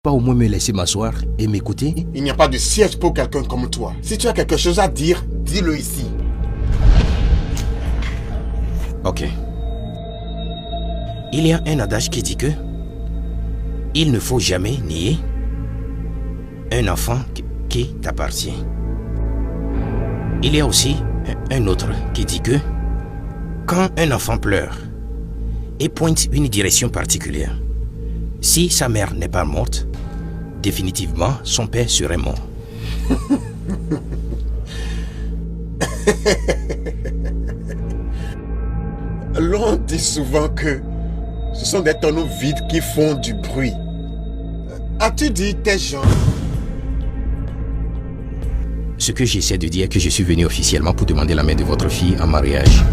pas au moins me laisser m'asseoir et m'écouter? Il n'y a pas de siège pour quelqu'un comme toi. Si tu as quelque chose à dire, dis-le ici. Ok. Il y a un adage qui dit que il ne faut jamais nier un enfant qui t'appartient. Il y a aussi un autre qui dit que quand un enfant pleure et pointe une direction particulière, si sa mère n'est pas morte, définitivement son père serait mort. L'on dit souvent que ce sont des tonneaux vides qui font du bruit. As-tu dit tes gens? Ce que j'essaie de dire est que je suis venu officiellement pour demander la main de votre fille en mariage.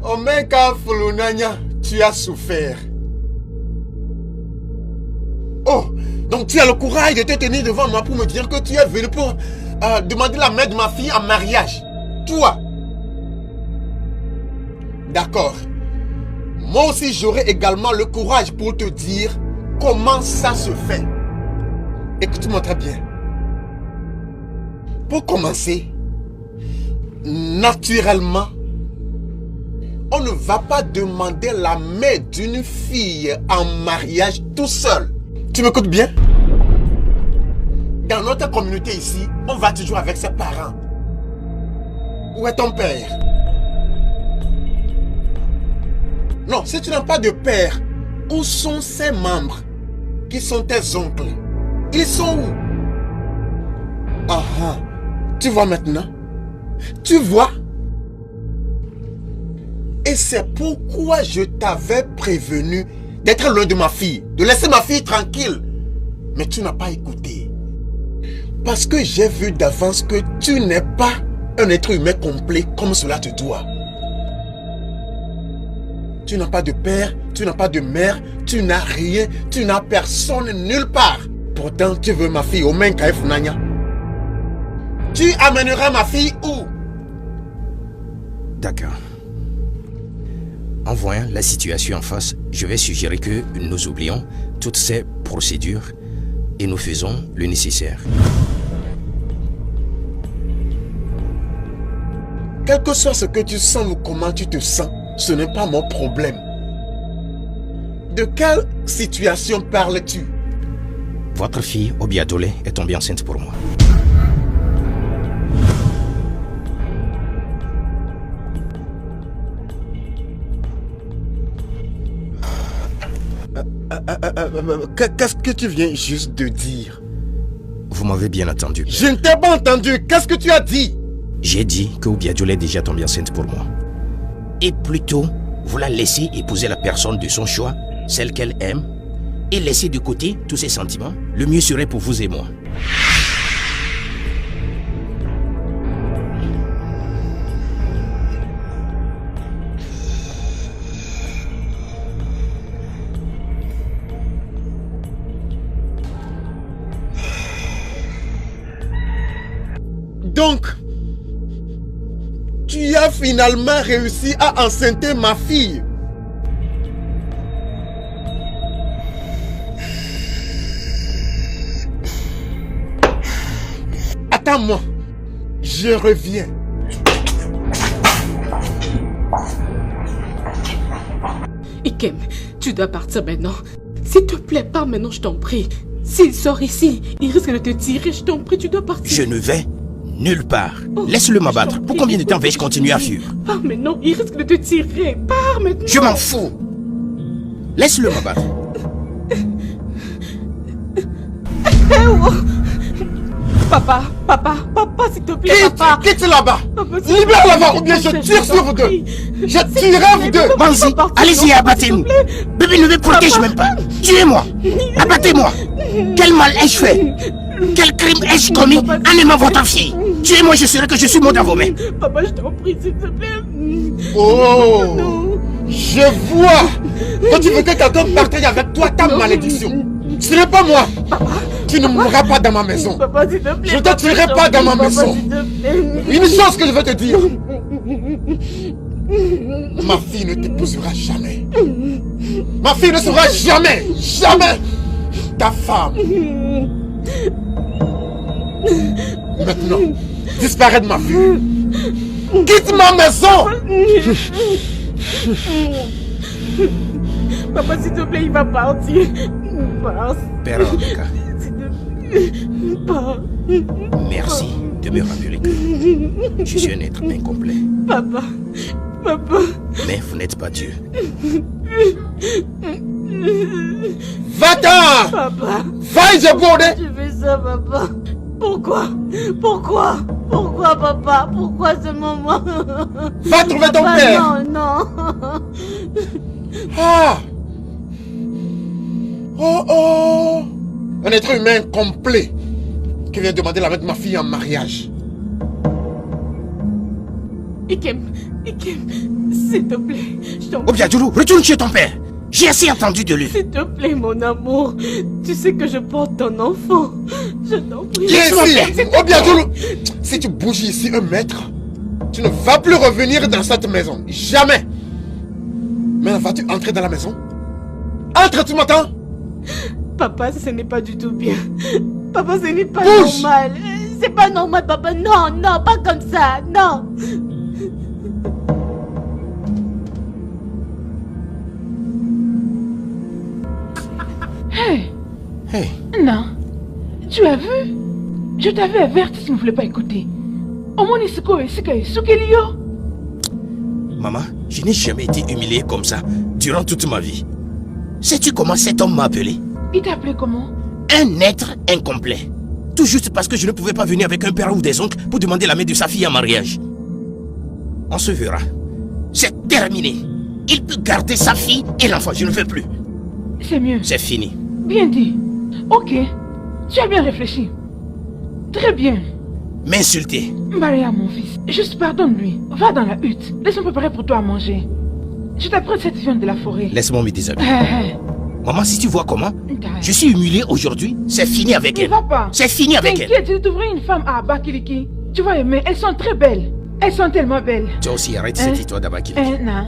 Omeka Fulunanya, tu as souffert. Oh, donc tu as le courage de te tenir devant moi pour me dire que tu es venu pour demander la main de ma fille en mariage. Toi. D'accord. Moi aussi, j'aurai également le courage pour te dire comment ça se fait. Écoute-moi très bien. Pour commencer, naturellement, on ne va pas demander la main d'une fille en mariage tout seul. Tu m'écoutes bien? Dans notre communauté ici, on va toujours avec ses parents. Où est ton père? Non, si tu n'as pas de père, où sont ses membres? Qui sont tes oncles? Ils sont où? Ah ah, tu vois maintenant? Tu vois? Et c'est pourquoi je t'avais prévenu d'être loin de ma fille, de laisser ma fille tranquille. Mais tu n'as pas écouté. Parce que j'ai vu d'avance que tu n'es pas un être humain complet comme cela te doit. Tu n'as pas de père, tu n'as pas de mère, tu n'as rien, tu n'as personne nulle part. Pourtant, tu veux ma fille au Menka Funanya. Tu amèneras ma fille où? D'accord. En voyant la situation en face, je vais suggérer que nous oublions toutes ces procédures et nous faisons le nécessaire. Quel que soit ce que tu sens ou comment tu te sens, ce n'est pas mon problème. De quelle situation parles-tu? Votre fille, Obiadole, est tombée enceinte pour moi. Qu'est-ce que tu viens juste de dire? Vous m'avez bien entendu. Je ne t'ai pas entendu. Qu'est-ce que tu as dit? J'ai dit que Obiadole est déjà tombée enceinte pour moi. Et plutôt, vous la laissez épouser la personne de son choix, celle qu'elle aime, et laisser de côté tous ses sentiments, le mieux serait pour vous et moi. Donc, tu as finalement réussi à enceinter ma fille. Attends-moi, je reviens. Ikem, tu dois partir maintenant. S'il te plaît, pars maintenant, je t'en prie. S'il sort ici, il risque de te tirer, je t'en prie, tu dois partir. Je ne vais nulle part. Oh, laisse-le m'abattre. Pour combien de temps vais-je continuer à fuir? Pars maintenant, il risque de te tirer. Pars maintenant. Je m'en fous. Laisse-le m'abattre. Papa, s'il te plaît, papa. Quitte là-bas. Papa, Libère là-bas ou bien je tire sur vous deux. Je tuerai vous deux. Vas-y, allez-y, abattez-nous. Bébé ne me protège même pas. Tuez-moi. Abattez-moi. Quel mal ai-je fait? Quel crime ai-je commis en aimant votre fille? Tuez-moi, je serai que je suis mort dans vos mains. Papa, je t'en prie, s'il te plaît. Oh, Non. je vois que tu veux que quelqu'un partage avec toi ta malédiction. Ce n'est pas moi. Papa, Tu ne mourras pas dans ma maison. papa, s'il te plaît. Je ne te tuerai pas dans ma maison. Une chose que je veux te dire. Ma fille ne t'épousera jamais. Ma fille ne sera jamais, jamais ta femme. Maintenant, disparais de ma vue. Quitte ma maison. Papa, s'il te plaît, il va partir. Pars. Père Rebecca, S'il te plaît. Pars. merci de me rappeler que je suis un être incomplet. Papa. Papa. Mais vous n'êtes pas Dieu. Va-t'en. Papa. Va, Djeboué. Tu fais ça, papa. Pourquoi? Pourquoi? Pourquoi, papa? Pourquoi seulement moi? Va trouver ton Papa, père. non, non. Ah. Oh, oh. Un être humain complet qui vient demander la main de ma fille en mariage. Ikem, s'il te plaît, je t'en prie. Obiadjoulou, retourne chez ton père. J'ai assez entendu de lui. S'il te plaît, mon amour. Tu sais que je porte ton enfant. Je t'en prie. Viens ici. Obiadjoulou. Si tu bouges ici 1 mètre, tu ne vas plus revenir dans cette maison. Jamais. Maintenant, vas-tu entrer dans la maison? Entre, tu m'entends? Papa, ce n'est pas du tout bien. Papa, ce n'est pas Bouge. normal. C'est pas normal, papa. Non, non, pas comme ça. Non. Hey, Hey, non. Tu as vu? Je t'avais averti si tu ne voulais pas écouter. Au moins, ici, maman, je n'ai jamais été humilié comme ça durant toute ma vie. Sais-tu comment cet homme m'a appelé? il t'a appelé comment? Un être incomplet. Tout juste parce que je ne pouvais pas venir avec un père ou des oncles pour demander la main de sa fille en mariage. On se verra. C'est terminé. Il peut garder sa fille et l'enfant. Je ne veux plus. C'est mieux. C'est fini. Bien dit. Ok. Tu as bien réfléchi. Très bien. M'insulter. Maria, mon fils, juste pardonne-lui. Va dans la hutte. Laisse-moi préparer pour toi à manger. Je t'apprends cette viande de la forêt. Laisse-moi me déshabiller. Hé, Maman, si tu vois comment, hé. je suis humilié aujourd'hui, c'est fini avec Ne elle. va pas. C'est fini avec elle. T'inquiète, je trouverai une femme à Abakiliki. Tu vas aimer. Elles sont très belles. Elles sont tellement belles. Toi aussi, arrête cette histoire d'Abakiliki. Non.